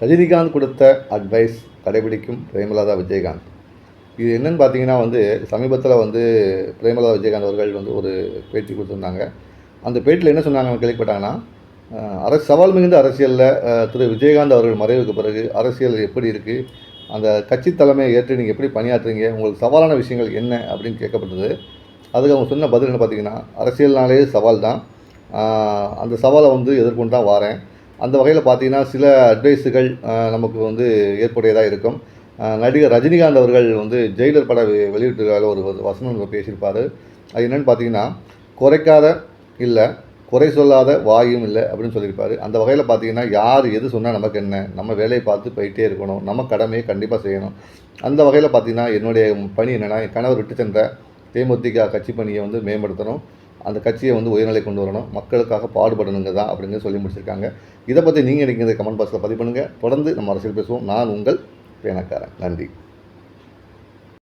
ரஜினிகாந்த் கொடுத்த அட்வைஸ் கடைபிடிக்கும் பிரேமலதா விஜயகாந்த். இது என்னன்னு பார்த்தீங்கன்னா சமீபத்தில் பிரேமலதா விஜயகாந்த் அவர்கள் ஒரு பேட்டி கொடுத்துருந்தாங்க. அந்த பேட்டியில் என்ன சொன்னாங்கன்னு கேள்விப்பட்டாங்கன்னா, சவால் மிகுந்த அரசியலில் திரு விஜயகாந்த் அவர்கள் மறைவுக்கு பிறகு அரசியல் எப்படி இருக்குது, அந்த கட்சி தலைமையை ஏற்று நீங்கள் எப்படி பணியாற்றுறீங்க, உங்களுக்கு சவாலான விஷயங்கள் என்ன அப்படின்னு கேட்கப்பட்டது. அதுக்கு அவங்க சொன்ன பதில் என்ன பார்த்தீங்கன்னா, அரசியல்னாலே சவால் தான், அந்த சவாலை எதிர்கொண்டு தான் வாரேன். அந்த வகையில் பார்த்தீங்கன்னா சில அட்வைஸுகள் நமக்கு ஏற்புடையதாக இருக்கும். நடிகர் ரஜினிகாந்த் அவர்கள் ஜெயிலர் பட வெளியிட்டிருக்கால ஒரு வசனம் பேசியிருப்பார். அது என்னென்னு பார்த்தீங்கன்னா, குறைக்காத இல்லை குறை சொல்லாத வாயும் இல்லை அப்படின்னு சொல்லியிருப்பார். அந்த வகையில் பார்த்தீங்கன்னா யார் எது சொன்னால் நமக்கு என்ன, நம்ம வேலையை பார்த்து போயிட்டே இருக்கணும், நம்ம கடமையை கண்டிப்பாக செய்யணும். அந்த வகையில் பார்த்தீங்கன்னா என்னுடைய பணி என்னென்னா, என் கணவர் விட்டு சென்ற தேமுதிக கட்சி பணியை மேம்படுத்தணும், அந்த கட்சியை உயர்நிலை கொண்டு வரணும், மக்களுக்காக பாடுபடணுங்க தான் அப்படின்னு சொல்லி முடிச்சிருக்காங்க. இதை பற்றி நீங்கள் நினைக்கிறத கமெண்ட் பாக்ஸில் பதிவு பண்ணுங்கள். தொடர்ந்து நம்ம அரசியல் பேசுவோம். நான் உங்கள் பேனக்காரன். நன்றி.